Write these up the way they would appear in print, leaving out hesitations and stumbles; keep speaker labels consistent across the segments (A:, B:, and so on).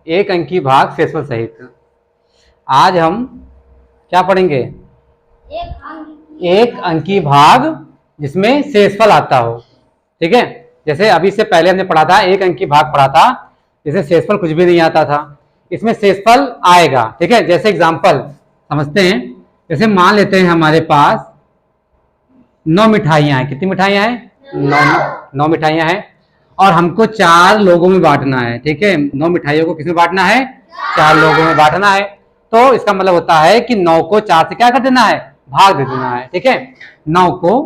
A: एक अंकी भाग शेषफल सहित। आज हम क्या पढ़ेंगे? एक अंकी भाग जिसमें शेषफल आता हो। ठीक है, जैसे अभी से पहले हमने पढ़ा था, एक अंकी भाग पढ़ा था जिसमें शेषफल कुछ भी नहीं आता था। इसमें शेषफल आएगा। ठीक है, जैसे एग्जांपल समझते हैं। जैसे मान लेते हैं हमारे पास 9 मिठाइयां हैं। कितनी मिठाइयां हैं? 9 मिठाइयां हैं और हमको 4 लोगों में बांटना है। ठीक है, 9 मिठाइयों को किसमें बांटना है? 4 लोगों में बांटना है। तो इसका मतलब होता है कि 9 को 4 से क्या कर देना है? भाग दे देना है। ठीक है, 9 को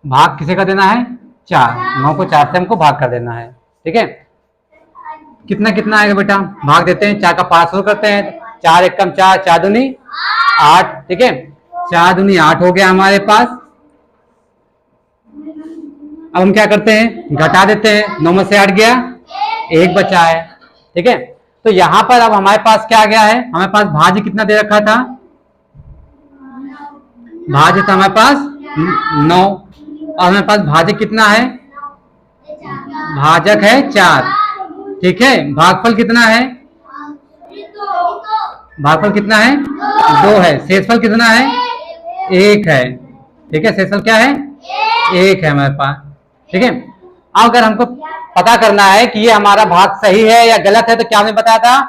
A: भाग किसे कर देना है? 4। 9 को 4 से हमको भाग कर देना है। ठीक है, कितना कितना आएगा बेटा? भाग देते हैं, 4 का 5 शुरू करते हैं। 4 एकम 4, 4 दूनी 8। ठीक है, 4 दूनी 8 हो गया हमारे पास। अब हम क्या करते हैं? घटा देते हैं। 9 में से 8 गया, 1 बचा है। ठीक है, तो यहां पर अब हमारे पास क्या गया है? हमारे पास भाज्य कितना दे रखा था? भाज्य था हमारे पास 9 और हमारे पास भाजक कितना है? भाजक है 4। ठीक है, भागफल कितना है? भागफल कितना है? 2 है। शेषफल कितना है? 1 है। ठीक है, शेषफल क्या है? 1 है हमारे पास। ठीक है, अब अगर हमको पता करना है कि ये हमारा भाग सही है या गलत है, तो क्या हमने बताया था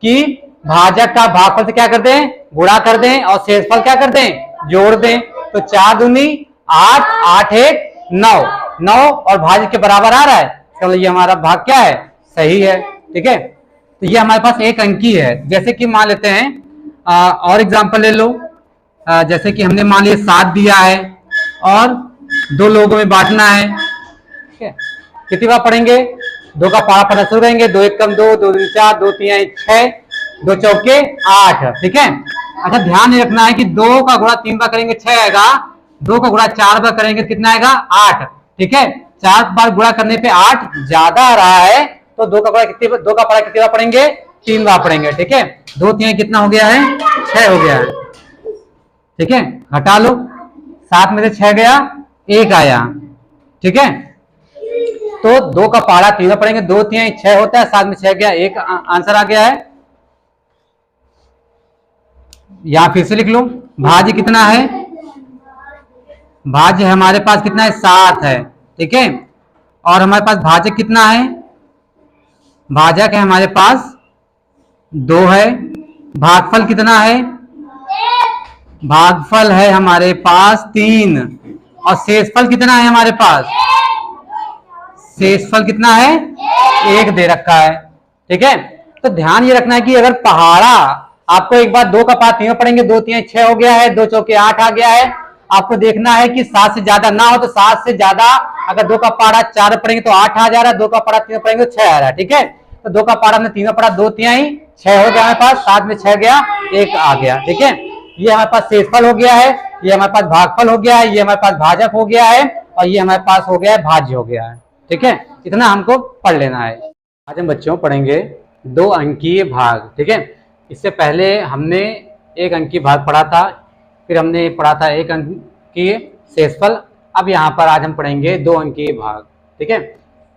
A: कि भाजक का भागफल से क्या कर दें? गुणा कर दें और शेषफल क्या कर दें? जोड़ दें। तो 4 दूनी 8, 8 1 9, 9 और भाजक के बराबर आ रहा है। चलो ये हमारा भाग क्या है? सही है। ठीक है, तो ये हमारे पास एक अंकी है। जैसे कि मान लेते हैं और एग्जांपल ले लो। जैसे कि हमने मान लिया 7 दिया है और 2 लोगों में बांटना है। ठीक है, कितनी बार पढ़ेंगे? 2 का पारा पढ़ना शुरू करेंगे। 2 एकम 2, 2 दूनी 4, 2 तीन 6, 2 चौके 8। ठीक है, अच्छा ध्यान ये रखना है कि 2 का गुणा 3 बार करेंगे 6 आएगा, 2 का गुणा 4 बार करेंगे कितना आएगा? 8। ठीक है, 4 बार गुणा करने पे 8 ज्यादा आ रहा है, तो 2 का गुणा कितनी, 2 का पारा कितनी बार पढ़ेंगे? 3 बार पढ़ेंगे। ठीक है, 2 3 कितना हो गया है? 6 हो गया है। ठीक है, घटा लो, 7 में से 6 गया, 1 आया। ठीक है, तो 2 का पारा 3 बार पढ़ेंगे। 2 3 6 होता है, 7 में 6 गया, 1 आंसर आ गया है। या फिर से लिख लो, भाज्य कितना है? भाज्य हमारे पास कितना है? 7 है। ठीक है, और हमारे पास भाजक कितना है? भाजक है हमारे पास 2 है। भागफल कितना है? भागफल है हमारे पास 3 और शेषफल कितना है हमारे पास? शेषफल कितना है? 1 दे रखा है। ठीक है, तो ध्यान ये रखना है कि अगर पहाड़ा आपको एक बार 2 का पारा 3 पढ़ेंगे, 2 3 6 हो गया है, 2 चौके 8 आ गया है। आपको देखना है कि 7 से ज्यादा ना हो, तो 7 से ज्यादा अगर 2 का पारा 4 पढ़ेंगे तो 8 आ जा रहा है, 2 का पारा 3 पढ़ेंगे तो 6 आ रहा है। ठीक है, तो 2 का पारा हमने 3 पढ़ा, 2 3 6 हो गया हमारे पास, 7 में 6 गया, 1 आ गया। ठीक है, ये हमारे पास शेषफल हो गया है, ये हमारे पास भागफल हो गया है, ये हमारे पास भाजक हो गया है और ये हमारे पास हो गया है भाज्य हो गया है। ठीक है, इतना हमको पढ़ लेना है। आज हम बच्चों पढ़ेंगे 2 अंकीय भाग। ठीक है, इससे पहले हमने 1 अंकीय भाग पढ़ा था, फिर हमने पढ़ा था 1 अंकीय शेषफल। अब यहाँ पर आज हम पढ़ेंगे 2 अंकीय भाग। ठीक है,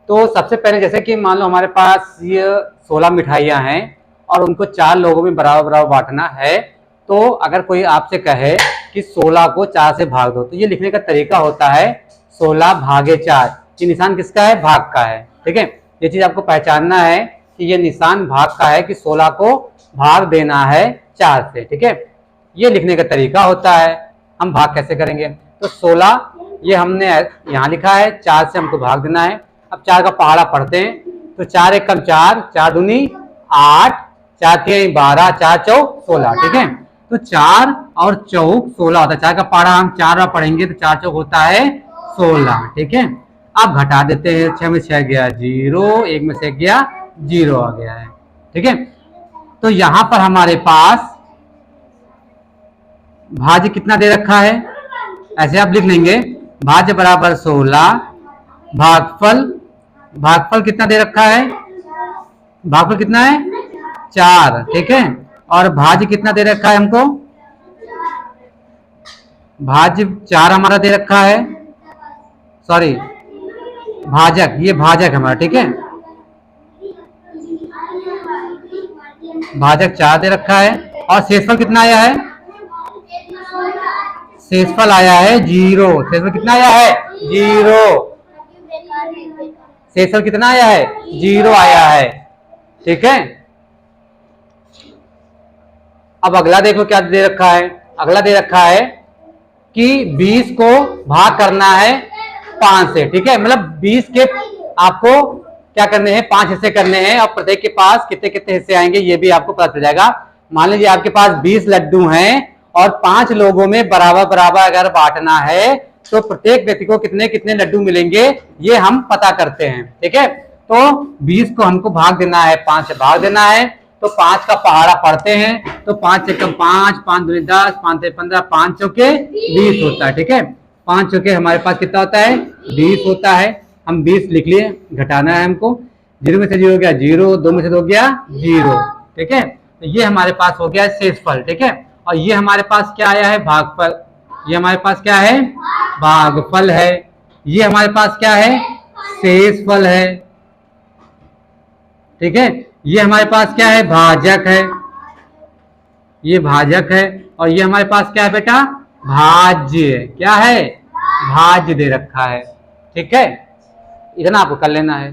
A: तो सबसे पहले जैसे कि मान लो हमारे पास ये 16 मिठाइयाँ हैं और उनको 4 लोगों में बराबर बराबर बांटना है। तो अगर कोई आपसे कहे कि 16 को 4 से भाग दो, तो ये लिखने का तरीका होता है 16 भागे 4। ये निशान किसका है? भाग का है। ठीक है, ये चीज आपको पहचानना है कि ये निशान भाग का है, कि 16 को भाग देना है 4 से। ठीक है, ये लिखने का तरीका होता है। हम भाग कैसे करेंगे? तो 16 ये हमने यहाँ लिखा है, 4 से हमको भाग देना है। अब 4 का पहाड़ा पढ़ते हैं, तो 4 एकम 4, 4 दूनी 8, 4 3 12, 4 चौक 16। ठीक है, तो 4 और चौक 16 होता है। 4 का पहाड़ा हम 4 बार पढ़ेंगे तो 4 चौक होता है 16। ठीक है, अब घटा देते हैं, 6 में 6 गया 0, 1 में से गया 0 आ गया है। ठीक है, तो यहां पर हमारे पास भाज्य कितना दे रखा है? ऐसे आप लिख लेंगे, भाज्य बराबर 16, भागफल, भागफल कितना दे रखा है? भागफल कितना है? 4। ठीक है, और भाज्य कितना दे रखा है हमको? भाज्य 4 हमारा दे रखा है, सॉरी भाजक, ये भाजक हमारा। ठीक है, भाजक 4 दे रखा है। और शेषफल कितना आया है? शेषफल आया है 0। शेषफल कितना आया है? 0। शेषफल कितना आया है? 0 आया है। ठीक है, अब अगला देखो क्या दे रखा है। अगला दे रखा है कि 20 को भाग करना है 5 से। ठीक है, मतलब 20 के आपको क्या करने हैं? 5 हिस्से करने हैं और प्रत्येक के पास कितने कितने हिस्से आएंगे ये भी आपको पता चल जाएगा। मान लीजिए आपके पास 20 लड्डू हैं और 5 लोगों में बराबर बराबर अगर बांटना है तो प्रत्येक व्यक्ति को कितने कितने लड्डू मिलेंगे ये हम पता करते हैं। ठीक है, तो 20 को हमको भाग देना है, 5 से भाग देना है। तो 5 का पहाड़ा पढ़ते हैं तो 5 से कम 5, 5 दूनी 10, 5 से 15, 5 चौके 20 होता है। ठीक है, 5 चौके हमारे पास कितना होता है? 20 होता है। हम 20 लिख लिए, घटाना है हमको। 0 में से 0 हो गया 0, 2 में से 2 हो गया 0। ठीक है, तो ये हमारे पास हो गया शेषफल। ठीक है, और ये हमारे पास क्या आया है? भागफल। ये हमारे पास क्या है? भागफल है। ये हमारे पास क्या है? शेषफल है। ठीक है, ये हमारे पास क्या है? भाजक है। ये भाजक है। और ये हमारे पास क्या है बेटा? भाज्य। क्या है? भाज्य दे रखा है। ठीक है, इतना आपको कर लेना है।